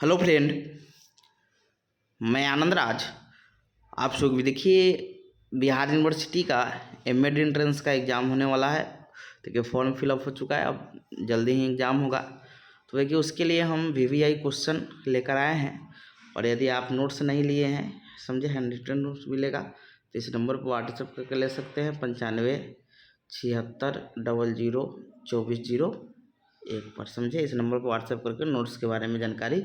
Hello friend, मैं आनंद राज। आप लोग भी देखिए, बिहार यूनिवर्सिटी का एमएड एंट्रेंस का एग्ज़ाम होने वाला है। देखिए फॉर्म फिलअप हो चुका है, अब जल्दी ही एग्ज़ाम होगा। तो देखिए उसके लिए हम वीवीआई क्वेश्चन लेकर आए हैं। और यदि आप नोट्स नहीं लिए हैं, समझे, हैंड रिटन नोट्स मिलेगा तो इस नंबर पर व्हाट्सएप करके ले सकते हैं 9576002401 पर, समझे। इस नंबर पर व्हाट्सएप करके नोट्स के बारे में जानकारी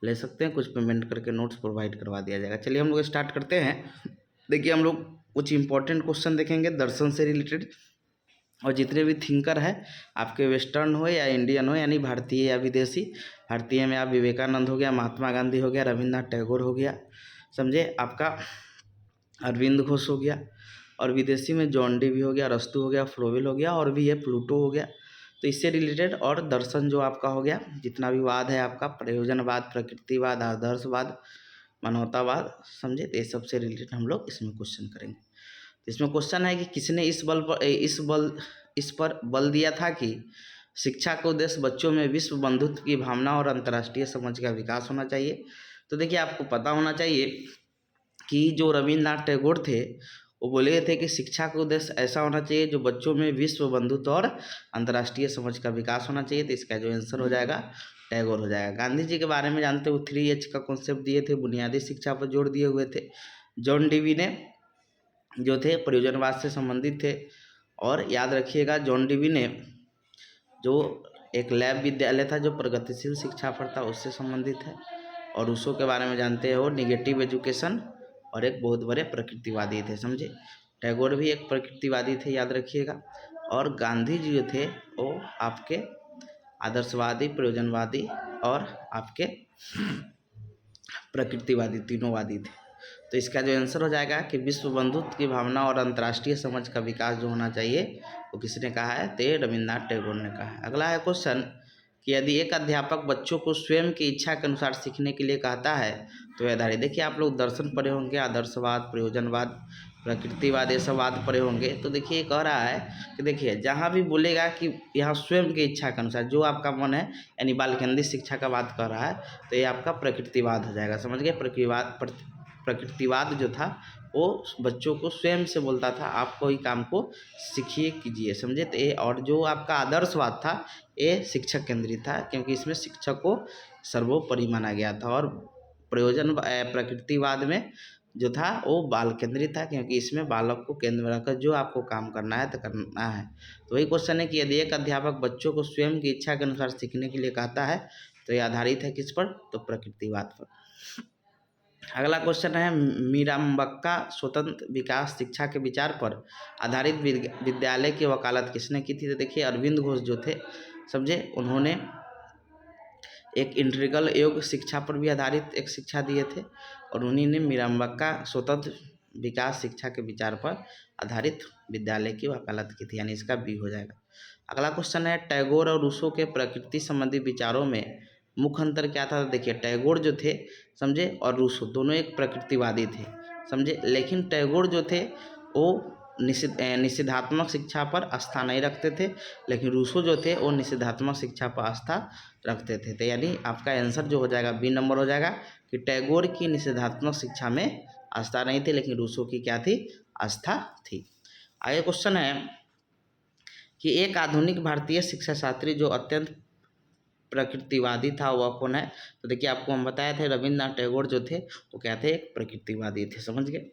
ले सकते हैं। कुछ पेमेंट करके नोट्स प्रोवाइड करवा दिया जाएगा। चलिए हम लोग स्टार्ट करते हैं। देखिए हम लोग कुछ इंपॉर्टेंट क्वेश्चन देखेंगे दर्शन से रिलेटेड, और जितने भी थिंकर है आपके वेस्टर्न हो या इंडियन हो, यानी भारतीय या विदेशी। भारतीय में आप विवेकानंद हो गया, महात्मा गांधी हो गया, रविन्द्रनाथ टैगोर हो गया, समझे, आपका अरविंद घोष हो गया। और विदेशी में जॉन डी भी हो गया, अरस्तु हो गया, फ्रोवेल हो गया, और भी है प्लूटो हो गया। तो इससे रिलेटेड और दर्शन जो आपका हो गया, जितना भी वाद है आपका, प्रयोजनवाद, प्रकृतिवाद, आदर्शवाद, मानवतावाद, समझे, तो ये सबसे रिलेटेड हम लोग इसमें क्वेश्चन करेंगे। तो इसमें क्वेश्चन है कि किसने इस पर बल दिया था कि शिक्षा का उद्देश्य बच्चों में विश्व बंधुत्व की भावना और अंतर्राष्ट्रीय समझ का विकास होना चाहिए। तो देखिए आपको पता होना चाहिए कि जो रविन्द्रनाथ टैगोर थे वो बोले थे कि शिक्षा का उद्देश्य ऐसा होना चाहिए जो बच्चों में विश्व बंधुत्व और अंतर्राष्ट्रीय समझ का विकास होना चाहिए। तो इसका जो आंसर हो जाएगा टैगोर हो जाएगा। गांधी जी के बारे में जानते हो, 3H का कॉन्सेप्ट दिए थे, बुनियादी शिक्षा पर जोर दिए हुए थे। जॉन डीवी ने जो थे प्रयोजनवाद से संबंधित थे। और याद रखिएगा, जॉन डीवी ने जो एक लैब विद्यालय था जो प्रगतिशील शिक्षा पर था, उससे संबंधित है। और रूसो के बारे में जानते हो, निगेटिव एजुकेशन, और एक बहुत बड़े प्रकृतिवादी थे, समझे। टैगोर भी एक प्रकृतिवादी थे, याद रखिएगा। और गांधी जी जो थे वो आपके आदर्शवादी, प्रयोजनवादी और आपके प्रकृतिवादी, तीनों वादी थे। तो इसका जो आंसर हो जाएगा कि विश्व बंधुत्व की भावना और अंतर्राष्ट्रीय समझ का विकास जो होना चाहिए वो किसने कहा है, तो रविन्द्रनाथ टैगोर ने कहा है। अगला है क्वेश्चन कि यदि एक अध्यापक बच्चों को स्वयं की इच्छा के अनुसार सीखने के लिए कहता है तो आधारित, देखिए आप लोग दर्शन पढ़े होंगे, आदर्शवाद, प्रयोजनवाद, प्रकृतिवाद, ये सब वाद पढ़े होंगे। तो देखिए कह रहा है कि देखिए जहाँ भी बोलेगा कि यहाँ स्वयं की इच्छा के अनुसार जो आपका मन है, यानी बाल केंद्रित शिक्षा का बात कर रहा है, तो ये आपका प्रकृतिवाद हो जाएगा, समझ गए। प्रकृतिवाद जो था वो बच्चों को स्वयं से बोलता था आप कोई काम को सीखिए, कीजिए, समझे। तो ये, और जो आपका आदर्शवाद था ये शिक्षक केंद्रित था, क्योंकि इसमें शिक्षक को सर्वोपरि माना गया था। और प्रकृतिवाद में जो था वो बाल केंद्रित था, क्योंकि इसमें बालक को केंद्र में रखकर जो आपको काम करना है तो करना है। तो वही क्वेश्चन है कि यदि एक अध्यापक बच्चों को स्वयं की इच्छा के अनुसार सीखने के लिए कहता है तो ये आधारित है किस पर, तो प्रकृतिवाद पर। अगला क्वेश्चन है मीराम्बक्का स्वतंत्र विकास शिक्षा के विचार पर आधारित विद्यालय की वकालत किसने की थी। तो देखिए अरविंद घोष जो थे, समझे, उन्होंने एक इंटीग्रल योग शिक्षा पर भी आधारित एक शिक्षा दिए थे। और उन्हीं ने मीराम्बक्का स्वतंत्र विकास शिक्षा के विचार पर आधारित विद्यालय की वकालत की थी, यानी इसका बी हो जाएगा। अगला क्वेश्चन है टैगोर और रूसो के प्रकृति संबंधी विचारों में मुख्य अंतर क्या था। तो देखिए टैगोर जो थे, समझे, और रूसो दोनों एक प्रकृतिवादी थे, समझे। लेकिन टैगोर जो थे वो निषेधात्मक शिक्षा पर आस्था नहीं रखते थे, लेकिन रूसो जो थे वो निषेधात्मक शिक्षा पर आस्था रखते थे। तो यानी आपका आंसर जो हो जाएगा बी नंबर हो जाएगा कि टैगोर की निषेधात्मक शिक्षा में आस्था नहीं थी, लेकिन रूसो की क्या थी, आस्था थी। आगे क्वेश्चन है कि एक आधुनिक भारतीय शिक्षा शास्त्री जो अत्यंत प्रकृतिवादी था वह कौन है। तो देखिए आपको हम बताए थे रविन्द्रनाथ टैगोर जो थे वो क्या थे, एक प्रकृतिवादी थे, समझ गए।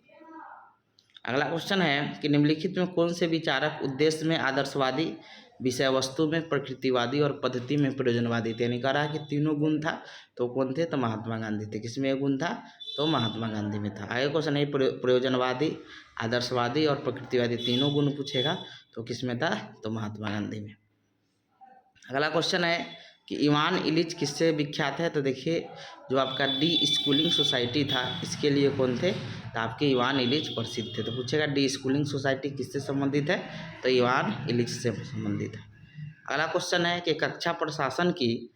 अगला क्वेश्चन है कि निम्नलिखित में कौन से विचारक उद्देश्य में आदर्शवादी, विषय वस्तु में प्रकृतिवादी और पद्धति में प्रयोजनवादी थे। यानी कह रहा है कि तीनों गुण था, तो कौन थे, तो महात्मा गांधी थे। किसमें एक गुण था, तो महात्मा गांधी में था। आगे क्वेश्चन है प्रयोजनवादी, आदर्शवादी और प्रकृतिवादी तीनों गुण पूछेगा, तो किसमें था, तो महात्मा गांधी में। अगला क्वेश्चन है कि इवान इलिच किससे विख्यात है। तो देखिए जो आपका डी स्कूलिंग सोसाइटी था इसके लिए कौन थे, तो आपके इवान इलिच प्रसिद्ध थे। तो पूछेगा डी स्कूलिंग सोसाइटी किससे संबंधित है, तो इवान इलिच से संबंधित है। अगला क्वेश्चन है कि कक्षा प्रशासन की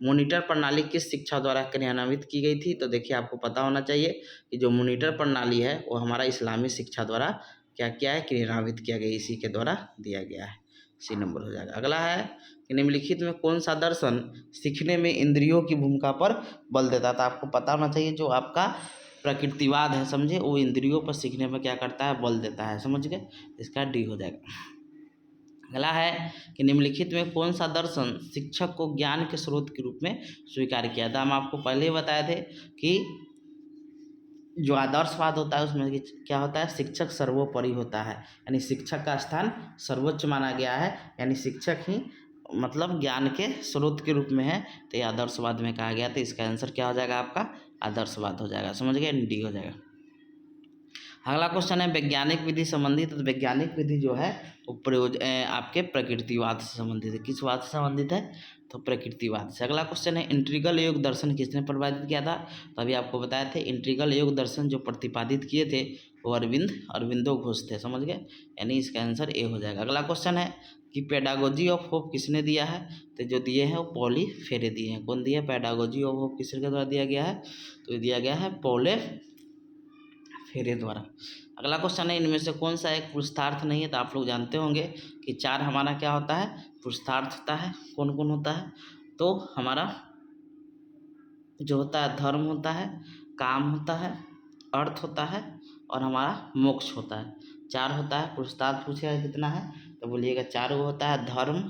मॉनिटर प्रणाली किस शिक्षा द्वारा क्रियान्वित की गई थी। तो देखिए आपको पता होना चाहिए कि जो मॉनिटर प्रणाली है वो हमारा इस्लामी शिक्षा द्वारा क्या किया है, क्रियान्वित किया गया, इसी के द्वारा दिया गया है। सी नंबर हो जाएगा। अगला है कि निम्नलिखित में कौन सा दर्शन सीखने में इंद्रियों की भूमिका पर बल देता है। तो आपको पता होना चाहिए जो आपका प्रकृतिवाद है, समझे, वो इंद्रियों पर सीखने में क्या करता है, बल देता है, समझ गए। इसका डी हो जाएगा। अगला है कि निम्नलिखित में कौन सा दर्शन शिक्षक को ज्ञान के स्रोत के रूप में स्वीकार किया था। हम आपको पहले ही बताए थे कि जो आदर्शवाद होता है उसमें क्या होता है, शिक्षक सर्वोपरि होता है, यानी शिक्षक का स्थान सर्वोच्च माना गया है, यानी शिक्षक ही मतलब ज्ञान के स्रोत के रूप में है। तो ये आदर्शवाद में कहा गया। तो इसका आंसर क्या हो जाएगा आपका, आदर्शवाद हो जाएगा, समझ गए, डी हो जाएगा। अगला क्वेश्चन है वैज्ञानिक विधि संबंधित। तो वैज्ञानिक विधि जो है वो आपके प्रकृतिवाद से संबंधित है। किस वाद से संबंधित है, तो प्रकृतिवाद से। अगला क्वेश्चन है इंटीग्रल योग दर्शन किसने प्रतिपादित किया था। तो अभी आपको बताए थे इंटीग्रल योग दर्शन जो प्रतिपादित किए थे वो अरविंदो घोष थे, समझ गए, यानी इसका आंसर ए हो जाएगा। अगला क्वेश्चन है कि पेडागोजी ऑफ होप किसने दिया है। तो जो दिए हैं वो पॉली फेरे दिए हैं। कौन दिया है, पेडागोजी ऑफ होप किसके द्वारा दिया गया है, तो दिया गया है पॉले फेरे द्वारा। अगला क्वेश्चन है इनमें से कौन सा एक पुरुषार्थ नहीं है। तो आप लोग जानते होंगे कि चार हमारा क्या होता है, पुरुषार्थ होता है। कौन कौन होता है, तो हमारा जो होता है धर्म होता है, काम होता है, अर्थ होता है और हमारा मोक्ष होता है। चार होता है पुरुषार्थ। पूछेगा कितना है, तो बोलिएगा चार वो होता है, धर्म,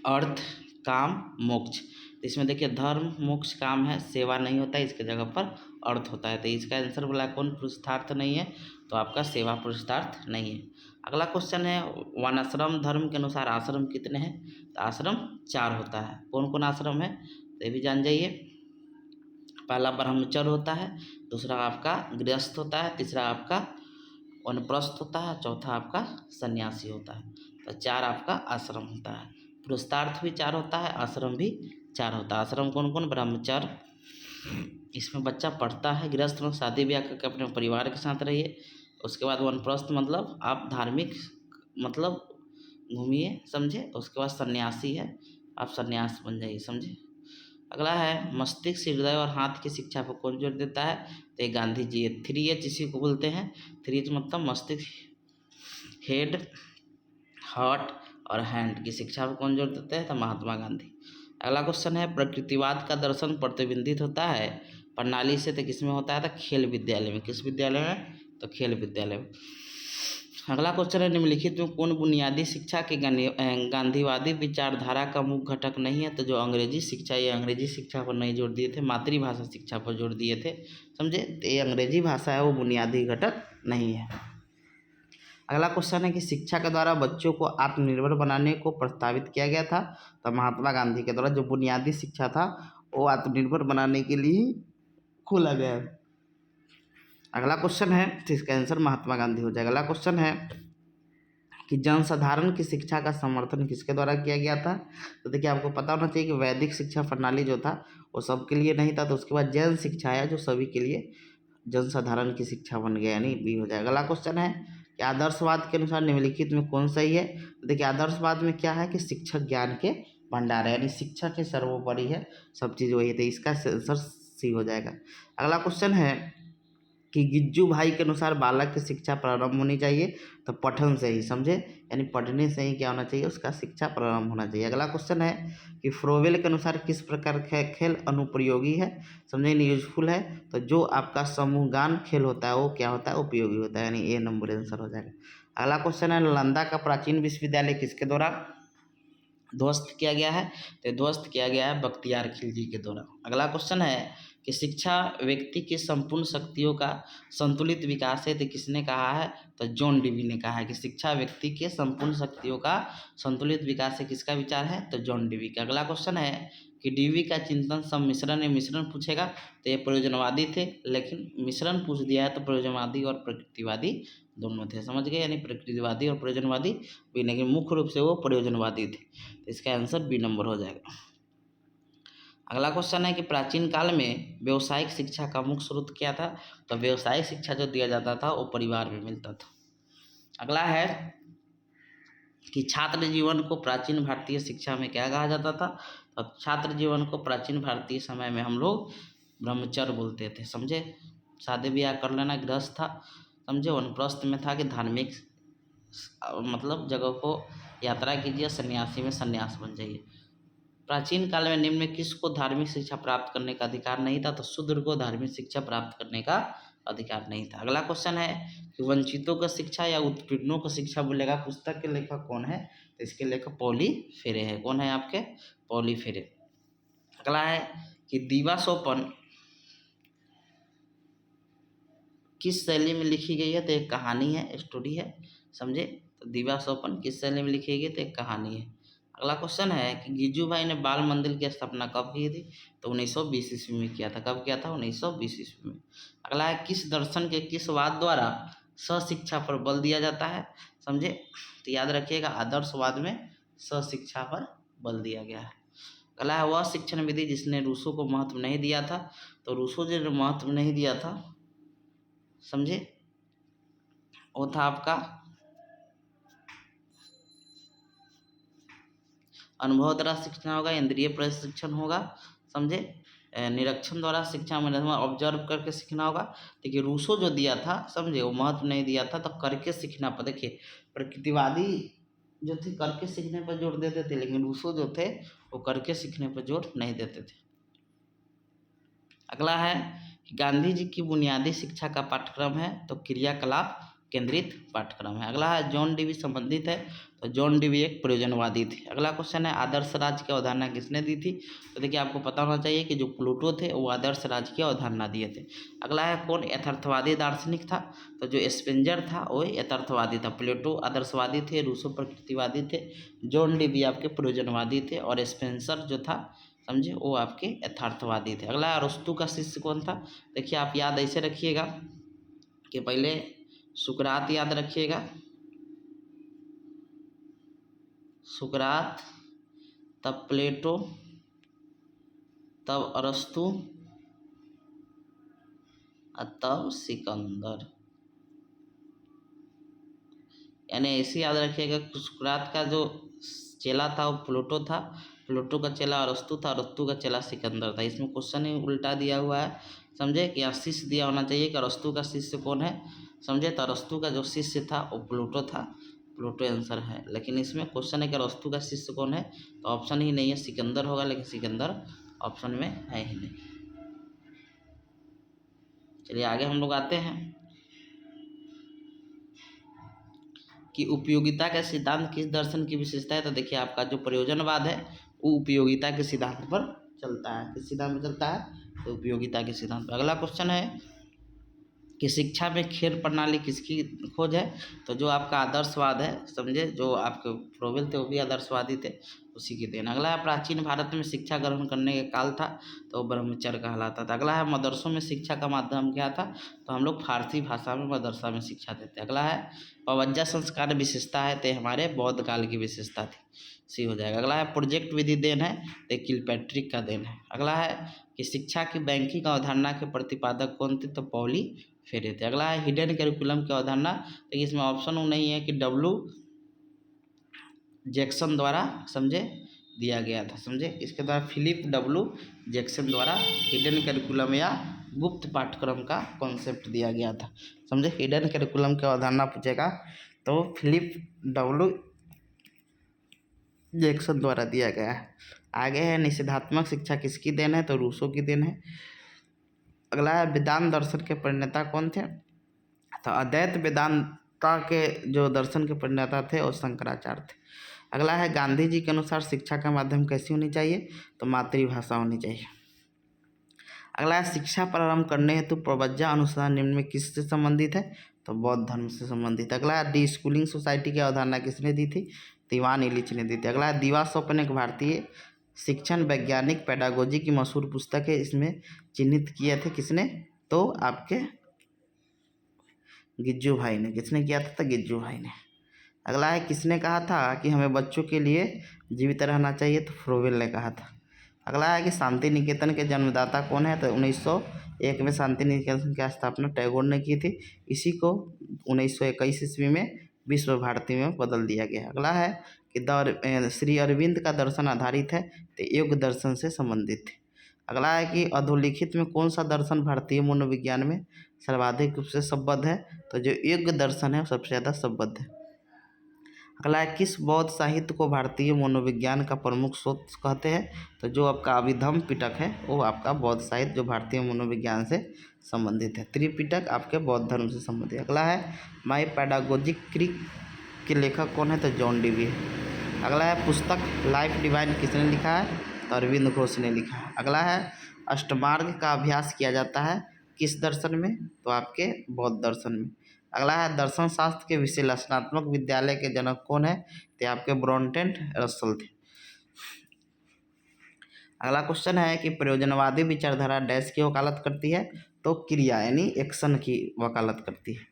अर्थ, काम, मोक्ष। तो इसमें देखिए धर्म, मोक्ष, काम है, सेवा नहीं होता है, इसके जगह पर अर्थ होता है। तो इसका आंसर बोला कौन पुरुषार्थ नहीं है, तो आपका सेवा पुरुषार्थ नहीं है। अगला क्वेश्चन है वर्णाश्रम धर्म के अनुसार आश्रम कितने हैं। तो आश्रम चार होता है। कौन कौन आश्रम है, तो ये भी जान जाइए। पहला ब्रह्मचर्य होता है, दूसरा आपका गृहस्थ होता है, तीसरा आपका वानप्रस्थ होता है, चौथा आपका सन्यासी होता है। तो चार आपका आश्रम होता है। पुरुषार्थ भी चार होता है, आश्रम भी चार होता है। आश्रम कौन कौन, ब्रह्मचर्य, इसमें बच्चा पढ़ता है, गृहस्थ में शादी ब्याह करके अपने परिवार के साथ रहिए। उसके बाद वानप्रस्थ मतलब आप धार्मिक मतलब घूमिए, समझे। उसके बाद सन्यासी है, आप सन्यास बन जाइए, समझे। अगला है मस्तिष्क, हृदय और हाथ की शिक्षा पर कौन जोर देता है, तो ये गांधी जी है। 3H इसी को बोलते हैं। 3H मतलब मस्तिष्क, हेड, हार्ट और हैंड की शिक्षा पर कौन जोर देते हैं, तो महात्मा गांधी। अगला क्वेश्चन है प्रकृतिवाद का दर्शन प्रतिबिंबित होता है प्रणाली से, तो किसमें होता है, तो खेल विद्यालय में। किस विद्यालय में, तो खेल विद्यालय में। अगला क्वेश्चन है निम्नलिखित में कौन बुनियादी शिक्षा के गांधीवादी विचारधारा का मुख्य घटक नहीं है। तो जो अंग्रेजी शिक्षा, ये अंग्रेजी शिक्षा पर नहीं जोर दिए थे, मातृभाषा शिक्षा पर जोर दिए थे, समझे। तो ये अंग्रेजी भाषा है वो बुनियादी घटक नहीं है। अगला क्वेश्चन है कि शिक्षा के द्वारा बच्चों को आत्मनिर्भर बनाने को प्रस्तावित किया गया था। तो महात्मा गांधी के द्वारा जो बुनियादी शिक्षा था वो आत्मनिर्भर बनाने के लिए खोला गया है। अगला क्वेश्चन है, तो इसका आंसर महात्मा गांधी हो जाएगा। अगला क्वेश्चन है कि जनसाधारण की शिक्षा का समर्थन किसके द्वारा किया गया था। तो देखिए आपको पता होना चाहिए कि वैदिक शिक्षा प्रणाली जो था वो सबके लिए नहीं था। तो उसके बाद जैन शिक्षा है जो सभी के लिए जनसाधारण की शिक्षा बन गया, यानी बी हो जाएगा। अगला क्वेश्चन है कि आदर्शवाद के अनुसार निम्नलिखित में कौन सही है। तो देखिए आदर्शवाद में क्या है कि शिक्षक ज्ञान के भंडार है, यानी शिक्षक ही सर्वोपरि है, सब चीज़ वही है। इसका आंसर सी हो जाएगा। अगला क्वेश्चन है कि गिज्जू भाई के अनुसार बालक की शिक्षा प्रारंभ होनी चाहिए, तो पठन से ही, समझे, यानी पढ़ने से ही क्या होना चाहिए, उसका शिक्षा प्रारंभ होना चाहिए। अगला क्वेश्चन है कि फ्रोवेल के अनुसार किस प्रकार का खेल अनुपयोगी है, समझे, यूजफुल है। तो जो आपका समूहगान खेल होता है वो क्या होता है, उपयोगी होता है, यानी ए नंबर आंसर हो जाएगा। अगला क्वेश्चन है नालंदा का प्राचीन विश्वविद्यालय किसके द्वारा ध्वस्त किया गया है। तो ध्वस्त किया गया है बख्तियार खिलजी के द्वारा। अगला क्वेश्चन है कि शिक्षा व्यक्ति की संपूर्ण शक्तियों का संतुलित विकास है। तो किसने कहा है, तो जॉन डीवी ने कहा है कि शिक्षा व्यक्ति के संपूर्ण शक्तियों का संतुलित विकास है। किसका विचार है, तो जॉन डीवी का। अगला क्वेश्चन है कि डीवी का चिंतन सम्मिश्रण है, मिश्रण पूछेगा तो ये प्रयोजनवादी थे, लेकिन मिश्रण पूछ दिया है तो प्रयोजनवादी और प्रकृतिवादी दोनों थे, समझ गए, यानी प्रकृतिवादी और प्रयोजनवादी भी, लेकिन मुख्य रूप से वो प्रयोजनवादी थे। तो इसका आंसर बी नंबर हो जाएगा। अगला क्वेश्चन है कि प्राचीन काल में व्यवसायिक शिक्षा का मुख्य स्रोत क्या था। तो व्यवसायिक शिक्षा जो दिया जाता था वो परिवार में मिलता था। अगला है कि छात्र जीवन को प्राचीन भारतीय शिक्षा में क्या कहा जाता था। तो छात्र जीवन को प्राचीन भारतीय समय में हम लोग ब्रह्मचर्य बोलते थे, समझे। शादी ब्याह कर लेना गृहस्थ था, समझे। वानप्रस्थ में था कि धार्मिक मतलब जगह को यात्रा कीजिए, सन्यासी में सन्यास बन जाइए। प्राचीन काल में निम्न में किसको धार्मिक शिक्षा प्राप्त करने का अधिकार नहीं था? तो शूद्र को धार्मिक शिक्षा प्राप्त करने का अधिकार नहीं था। अगला क्वेश्चन है कि वंचितों को शिक्षा या उत्पीड़नों को शिक्षा बोलेगा, पुस्तक के लेखक कौन है? तो इसके लेखक पॉली फेरे है। कौन है आपके? पॉली फेरे। अगला है कि दीवा सोपन किस शैली में लिखी गई है? तो एक कहानी है, स्टोरी है, समझे। तो दीवा सोपन किस शैली में लिखी गई? तो एक कहानी है। अगला क्वेश्चन है कि गिज्जू भाई ने बाल मंदिर की स्थापना कब की थी? तो 1920 ईस्वी में किया था। कब किया था? 1920 ईस्वी में। अगला है किस दर्शन के किस वाद द्वारा सशिक्षा पर बल दिया जाता है? समझे। तो याद रखिएगा, आदर्शवाद में सशिक्षा पर बल दिया गया है। अगला है वह शिक्षण विधि जिसने रूसों को महत्व नहीं दिया था। तो रूसों जो महत्व नहीं दिया था, समझे, वो था आपका अनुभव द्वारा शिक्षण होगा, इंद्रिय प्रशिक्षण होगा, समझे, निरीक्षण द्वारा शिक्षा में ऑब्जर्व करके सीखना होगा। देखिए रूसो जो दिया था, समझे, वो महत्व नहीं दिया था, तो करके सीखना पर। देखिए प्रकृतिवादी जो थे करके सीखने पर जोर देते थे, लेकिन रूसो जो थे वो करके सीखने पर जोर नहीं देते थे। अगला है गांधी जी की बुनियादी शिक्षा का पाठ्यक्रम है। तो क्रियाकलाप केंद्रित पाठ्यक्रम है। अगला है जॉन डीवी संबंधित है। तो जॉन डीवी एक प्रयोजनवादी थे। अगला क्वेश्चन है आदर्श राज्य की अवधारणा किसने दी थी? तो देखिए आपको पता होना चाहिए कि जो प्लूटो थे वो आदर्श राज्य की अवधारणा दिए थे। अगला है कौन यथार्थवादी दार्शनिक था? तो जो स्पेंजर था वो यथार्थवादी था। प्लेटो आदर्शवादी थे, रूसो प्रकृतिवादी थे, जॉन डीवी आपके प्रयोजनवादी थे, और स्पेंसर जो था, समझे, वो आपके यथार्थवादी थे। अगला अरस्तु का शिष्य कौन था? देखिए आप याद ऐसे रखिएगा कि पहले सुकरात याद रखिएगा, सुकरात, तब प्लेटो, तब अरस्तु, और तब सिकंदर। यानी ऐसे याद रखिएगा कि सुकरात का जो चेला था वो प्लूटो था, प्लूटो का चेला अरस्तु था, अरस्तु का चेला सिकंदर था। इसमें क्वेश्चन ही उल्टा दिया हुआ है, समझे, कि यहाँ शिष्य दिया होना चाहिए कि अरस्तु का शिष्य कौन है, समझे। तो अरस्तु का जो शिष्य था वो प्लूटो था, प्लूटो आंसर है। लेकिन इसमें क्वेश्चन है कि अरस्तु का शिष्य कौन है? तो ऑप्शन ही नहीं है, सिकंदर होगा, लेकिन सिकंदर ऑप्शन में है ही नहीं। चलिए आगे हम लोग आते हैं कि उपयोगिता का सिद्धांत किस दर्शन की विशेषता है? तो देखिए आपका जो प्रयोजनवाद है वो उपयोगिता के सिद्धांत पर चलता है। किस सिद्धांत पर चलता है? तो उपयोगिता के सिद्धांत पर। अगला क्वेश्चन है कि शिक्षा में खेल प्रणाली किसकी खोज है? तो जो आपका आदर्शवाद है, समझे, जो आपके फ्रोवेल थे वो भी आदर्शवादी थे, उसी की देन। अगला है प्राचीन भारत में शिक्षा ग्रहण करने का काल था, तो ब्रह्मचर्य कहलाता था। अगला है मदरसों में शिक्षा का माध्यम क्या था? तो हम लोग फारसी भाषा में मदरसा में शिक्षा देते। अगला है पवज्जा संस्कार विशेषता है, तो हमारे बौद्ध काल की विशेषता थी, सी हो जाएगा। अगला है प्रोजेक्ट विधि देन है, तो किलपैट्रिक का देन है। अगला है कि शिक्षा की बैंकिंग अवधारणा के प्रतिपादक कौन थे? तो पॉली फेरे थे। अगला है हिडन करिकुलम की अवधारणा, तो इसमें ऑप्शन नहीं है कि डब्ल्यू जैक्सन द्वारा, समझे, दिया गया था, समझे। इसके द्वारा फिलिप डब्ल्यू जैक्सन द्वारा हिडन करिकुलम या गुप्त पाठ्यक्रम का कॉन्सेप्ट दिया गया था, समझे। हिडन करिकुलम की अवधारणा पूछेगा तो फिलिप डब्ल्यू जैक्सन द्वारा दिया गया है। आगे है निषेधात्मक शिक्षा किसकी देन है? तो रूसो की देन है। अगला है वेदांत दर्शन के प्रणेता कौन थे? तो अद्वैत वेदांता के जो दर्शन के प्रणेता थे वो शंकराचार्य थे। अगला है गांधी जी के अनुसार शिक्षा का माध्यम कैसी होनी चाहिए? तो मातृभाषा होनी चाहिए। अगला है शिक्षा प्रारंभ करने हेतु प्रवज्जा अनुसंधान निम्न में किससे संबंधित है? तो बौद्ध धर्म से संबंधित। अगला है डी स्कूलिंग सोसाइटी की अवधारणा किसने दी थी? इवान इलिच ने दी थी। अगला है दीवा स्वप्न एक भारतीय शिक्षण वैज्ञानिक पेडागोजी की मशहूर पुस्तक है, इसमें चिन्हित किए थे किसने? तो आपके गिज्जू भाई ने। किसने किया था? तो गिज्जू भाई ने। अगला है किसने कहा था कि हमें बच्चों के लिए जीवित रहना चाहिए? तो फ्रोवेल ने कहा था। अगला है कि शांति निकेतन के जन्मदाता कौन है? तो 1901 में शांति निकेतन की स्थापना टैगोर ने की थी। इसी को 1921 ईस्वी में विश्व भारती में बदल दिया गया। अगला है कि श्री अरविंद का दर्शन आधारित है, तो योग दर्शन से संबंधित है। अगला है कि अधोलिखित में कौन सा दर्शन भारतीय मनोविज्ञान में सर्वाधिक रूप से संबद्ध है? तो जो योग दर्शन है वो सबसे ज़्यादा संबद्ध है। अगला है किस बौद्ध साहित्य को भारतीय मनोविज्ञान का प्रमुख स्रोत कहते हैं? तो जो आपका अभिधम्म पिटक है वो आपका बौद्ध साहित्य जो भारतीय मनोविज्ञान से संबंधित है। त्रिपिटक आपके बौद्ध धर्म से संबंधित। अगला है माई पैडागोजिक क्रिक के लेखक कौन है? तो जॉन डीवी है। अगला है पुस्तक लाइफ डिवाइन किसने लिखा है? तो अरविंद घोष ने लिखा है। अगला है अष्टमार्ग का अभ्यास किया जाता है किस दर्शन में? तो आपके बौद्ध दर्शन में। अगला है दर्शन शास्त्र के विश्लेषणात्मक विद्यालय के जनक कौन है? तो आपके ब्रॉन्टेन रसल थे। अगला क्वेश्चन है कि प्रयोजनवादी विचारधारा डैश की वकालत करती है? तो क्रिया यानी एक्शन की वकालत करती है।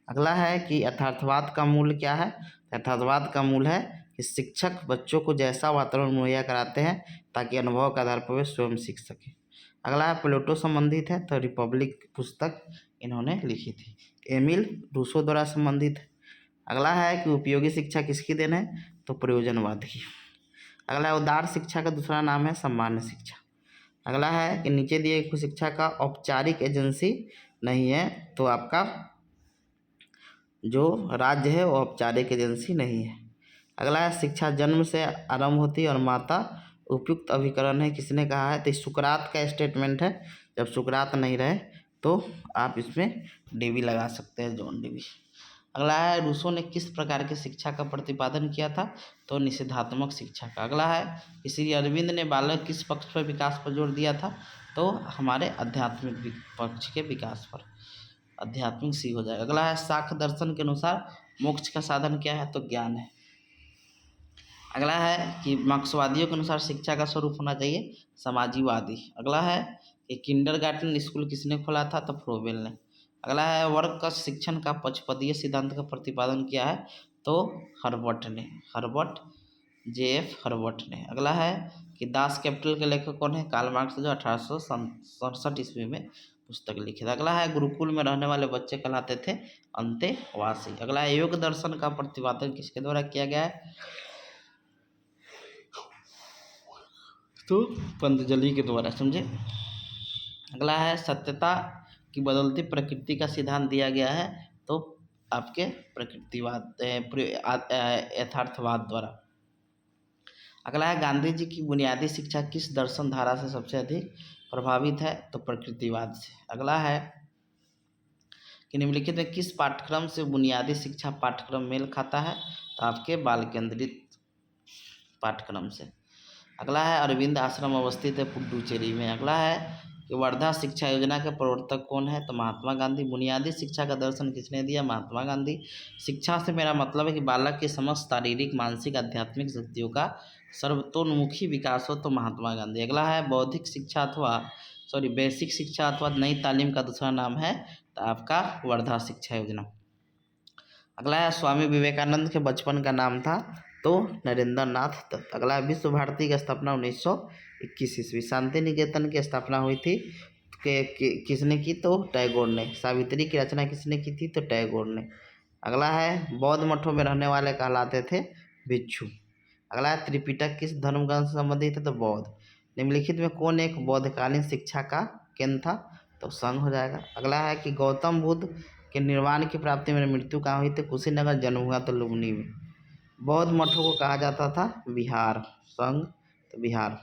अगला है कि यथार्थवाद का मूल क्या है? यथार्थवाद का मूल है कि शिक्षक बच्चों को जैसा वातावरण मुहैया कराते हैं ताकि अनुभव के आधार पर वे स्वयं सीख सकें। अगला है प्लेटो संबंधित है तो रिपब्लिक पुस्तक इन्होंने लिखी थी। एमिल रूसो द्वारा संबंधित है। अगला है कि उपयोगी शिक्षा किसकी देन है? तो प्रयोजनवाद की। अगला है उदार शिक्षा का दूसरा नाम है सामान्य शिक्षा। अगला है कि नीचे दिए गए शिक्षा का औपचारिक एजेंसी नहीं है तो आपका जो राज्य है वो औपचारिक एजेंसी नहीं है। अगला है शिक्षा जन्म से आरंभ होती है और माता उपयुक्त अभिकरण है किसने कहा है? तो सुकरात का स्टेटमेंट है। जब सुकरात नहीं रहे तो आप इसमें डीवी लगा सकते हैं, जॉन डीवी। अगला है रूसो ने किस प्रकार की शिक्षा का प्रतिपादन किया था? तो निषेधात्मक शिक्षा का। अगला है कि श्री अरविंद ने बालक किस पक्ष पर विकास पर जोर दिया था? तो हमारे आध्यात्मिक पक्ष के विकास पर, आध्यात्मिक सी हो जाएगा। अगला है शाक्त दर्शन के अनुसार मोक्ष का साधन क्या है? तो ज्ञान है। अगला है कि मार्क्सवादियों के अनुसार शिक्षा का स्वरूप होना चाहिए समाजीवादी। अगला है कि किंडरगार्टन स्कूल किसने खोला था? तो फ्रोबेल ने। अगला है वर्ग का शिक्षण का पचपदीय सिद्धांत का प्रतिपादन किया है? तो हर्बर्ट ने, हर्बर्ट JF हर्बर्ट ने। अगला है कि दास कैपिटल के लेखक कौन है? कार्ल मार्क्स जो 1867 ईस्वी में पुस्तक लिखी थी। अगला है गुरुकुल में रहने वाले बच्चे कहलाते थे अंतेवासी। अगला है योग दर्शन का प्रतिपादन किसके द्वारा किया गया है? तो पतंजलि के द्वारा, समझे। अगला है सत्यता की बदलती प्रकृति का सिद्धांत दिया गया है? तो आपके प्रकृतिवाद यथार्थवाद द्वारा। अगला है गांधी जी की बुनियादी शिक्षा किस दर्शन धारा से सबसे अधिक प्रभावित है? तो प्रकृतिवाद से। अगला है कि निम्नलिखित में किस पाठ्यक्रम से बुनियादी शिक्षा पाठ्यक्रम मेल खाता है? तो आपके बाल केंद्रित पाठ्यक्रम से। अगला है अरविंद आश्रम अवस्थित है पुडुचेरी में। अगला है कि वर्धा शिक्षा योजना के प्रवर्तक कौन है? तो महात्मा गांधी। बुनियादी शिक्षा का दर्शन किसने दिया? महात्मा गांधी। शिक्षा से मेरा मतलब है कि बालक के समस्त शारीरिक मानसिक आध्यात्मिक शक्तियों का सर्वतोन्मुखी विकास हो, तो महात्मा गांधी। अगला है बौद्धिक शिक्षा अथवा बेसिक शिक्षा अथवा नई तालीम का दूसरा नाम है? तो आपका वर्धा शिक्षा योजना। अगला है स्वामी विवेकानंद के बचपन का नाम था? तो नरेंद्र नाथ दत्त। अगला है विश्व भारती की स्थापना 1921 ईस्वी। शांति निकेतन की स्थापना हुई थी किसने की? तो टैगोर ने। सावित्री की रचना किसने की थी? तो टैगोर ने। अगला है बौद्ध मठों में रहने वाले कहलाते थे भिक्षु। अगला है त्रिपिटक किस धर्म ग्रंथ से संबंधित है? तो बौद्ध। निम्नलिखित में कौन एक बौद्धकालीन शिक्षा का केंद्र था? तो संघ हो जाएगा। अगला है कि गौतम बुद्ध के निर्वाण की प्राप्ति में मृत्यु कहाँ हुई थी? कुशीनगर। जन्म हुआ तो लुम्बिनी में। बौद्ध मठों को कहा जाता था विहार, संघ तो विहार।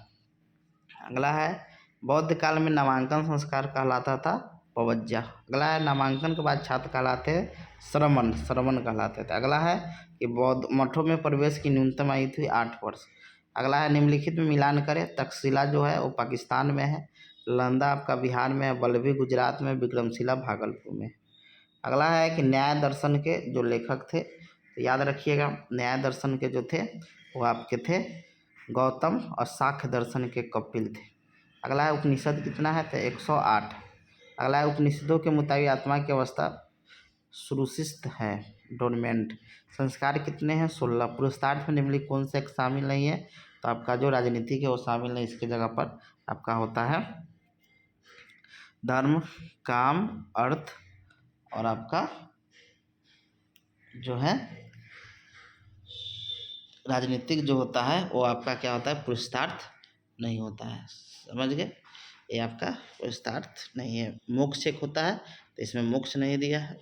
अगला है बौद्ध काल में नामांकन संस्कार कहलाता था पवज्जा। अगला है नामांकन के बाद छात्र कहलाते हैं श्रमण, श्रमण कहलाते थे। अगला है कि बौद्ध मठों में प्रवेश की न्यूनतम आयु थी 8 वर्ष। अगला है निम्नलिखित में मिलान करें। तक्षशिला जो है वो पाकिस्तान में है, नालंदा आपका बिहार में है, बल्लभी गुजरात में, विक्रमशिला भागलपुर में। अगला है कि न्याय दर्शन के जो लेखक थे, तो याद रखिएगा न्याय दर्शन के जो थे वो आपके थे गौतम, और साख्य दर्शन के कपिल थे। अगला है उपनिषद कितना है? तो 108। अगला है उपनिषदों के मुताबिक आत्मा की अवस्था सुरुचिस्त है, डोरमेंट। संस्कार कितने हैं? 16। पुरुषार्थ में निम्नलिखित कौन सा एक शामिल नहीं है? तो आपका जो राजनीतिक है वो शामिल नहीं, इसके जगह पर आपका होता है धर्म, काम, अर्थ, और आपका जो है राजनीतिक जो होता है वो आपका क्या होता है? पुरुषार्थ नहीं होता है, समझ गए। ये आपका पुरुषार्थ नहीं है। मोक्ष एक होता है तो इसमें मोक्ष नहीं दिया है।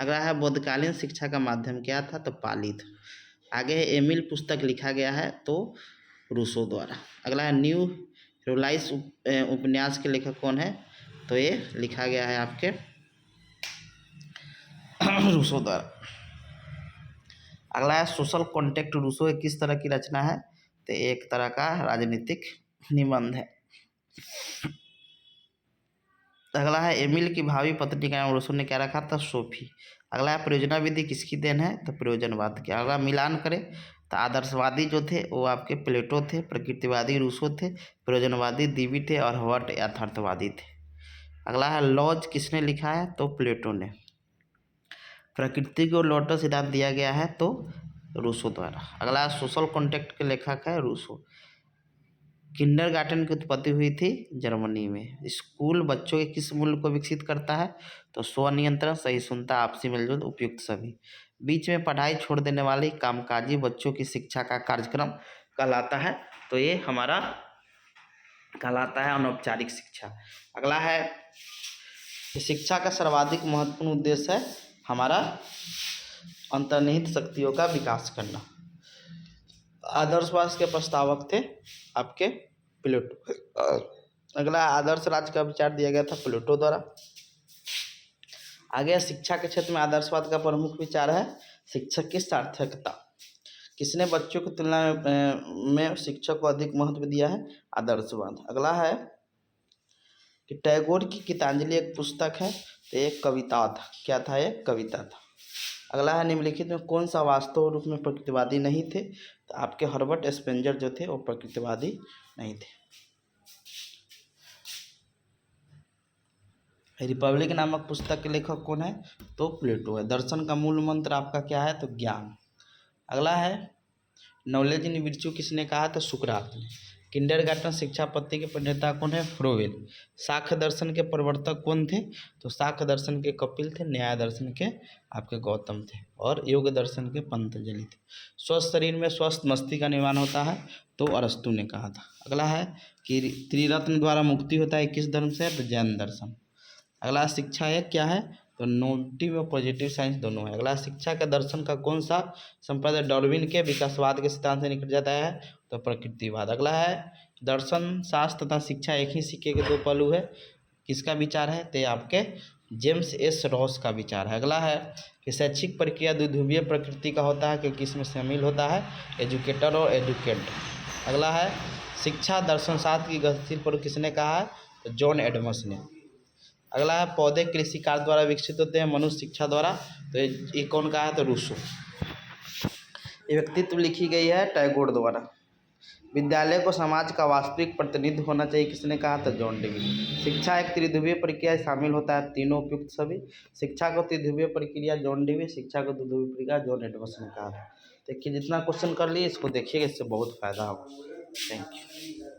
अगला है बौद्धकालीन शिक्षा का माध्यम क्या था? तो पाली था। आगे है एमिल पुस्तक लिखा गया है तो रूसो द्वारा। अगला है न्यू हेरोलाइस उपन्यास के लेखक कौन है, तो ये लिखा गया है आपके रूसो द्वारा। अगला है सोशल कॉन्टेक्ट रूसो एक किस तरह की रचना है, तो एक तरह का राजनीतिक निबंध है। अगला है एमिल की भावी पत्नी का नाम रूसो ने क्या रखा था, सोफी। अगला है परियोजना विधि किसकी देन है, तो प्रयोजनवाद की। अगला मिलान करें तो आदर्शवादी जो थे वो आपके प्लेटो थे, प्रकृतिवादी रूसो थे, प्रयोजनवादी दिवी थे और हॉट यथार्थवादी थे। अगला है लॉज किसने लिखा है, तो प्लेटो ने। प्रकृति को लौटो सिद्धांत दिया गया है तो रूसो द्वारा। अगला सोशल कॉन्टेक्ट के लेखक है रूसो। किंडरगार्टन की उत्पत्ति हुई थी जर्मनी में। स्कूल बच्चों के किस मूल्य को विकसित करता है, तो स्वनियंत्रण, सहिष्णुता, आपसी मेलजोल, उपयुक्त सभी। बीच में पढ़ाई छोड़ देने वाली कामकाजी बच्चों की शिक्षा का कार्यक्रम कहलाता है, तो ये हमारा कहलाता है अनौपचारिक शिक्षा। अगला है शिक्षा का सर्वाधिक महत्वपूर्ण उद्देश्य है हमारा अंतर्निहित शक्तियों का विकास करना। आदर्शवाद के प्रस्तावक थे आपके प्लेटो। अगला आदर्श राज्य का विचार दिया गया था प्लेटो द्वारा। आगे शिक्षा के क्षेत्र में आदर्शवाद का प्रमुख विचार है शिक्षक की सार्थकता। किसने बच्चों की तुलना में शिक्षक को अधिक महत्व दिया है, आदर्शवाद। अगला है कि टैगोर की गीतांजलि एक पुस्तक है, तो एक कविता था। क्या था, एक कविता था। अगला है निम्नलिखित में कौन सा वास्तव रूप में प्रकृतिवादी नहीं थे, तो आपके हर्बर्ट स्पेंजर जो थे वो प्रकृतिवादी नहीं थे। रिपब्लिक नामक पुस्तक के लेखक कौन है, तो प्लेटो है। दर्शन का मूल मंत्र आपका क्या है, तो ज्ञान। अगला है नॉलेज इन विर्च्यू किसने कहा, तो सुकरात ने। किंडरगार्टन शिक्षा पद्धति के प्रणेता कौन है, फ्रोवेल। साख्य दर्शन के प्रवर्तक कौन थे, तो साख्य दर्शन के कपिल थे, न्याय दर्शन के आपके गौतम थे और योग दर्शन के पतंजलि थे। स्वस्थ शरीर में स्वस्थ मस्तिष्क का निर्माण होता है, तो अरस्तु ने कहा था। अगला है कि त्रिरत्न द्वारा मुक्ति होता है किस धर्म से, तो जैन दर्शन। अगला शिक्षा एक क्या है, तो नेगेटिव और पॉजिटिव साइंस दोनों है। अगला शिक्षा के दर्शन का कौन सा संप्रदाय डार्विन के विकासवाद के सिद्धांत से निकल जाता है, तो प्रकृतिवाद। अगला है दर्शन शास्त्र तथा शिक्षा एक ही सिक्के के दो पहलू है, किसका विचार है, तो आपके जेम्स एस रॉस का विचार है। अगला है कि शैक्षिक प्रक्रिया द्विध्रुवीय प्रकृति का होता है क्योंकि इसमें शामिल होता है एजुकेटर और एडुकेट। अगला है शिक्षा दर्शन शास्त्र की गतिशील पर किसने कहा है, तो जॉन एडम्स ने। अगला है पौधे कृषि कार्य द्वारा विकसित होते हैं, मनुष्य शिक्षा द्वारा, तो ये कौन का है, तो रूसो। ये व्यक्तित्व लिखी गई है टैगोर द्वारा। विद्यालय को समाज का वास्तविक प्रतिनिधित्व होना चाहिए, किसने कहा, तो जॉन डेवी। शिक्षा एक त्रिध्रुवीय प्रक्रिया शामिल होता है, तीनों उपयुक्त सभी। शिक्षा को त्रिध्रुवीय प्रक्रिया जॉन डेवी, शिक्षा को द्विध्रुवीय प्रक्रिया जॉन एडम्स ने कहा था। देखिए जितना क्वेश्चन कर लिए इसको देखिएगा, इससे बहुत फायदा होगा। Thank you.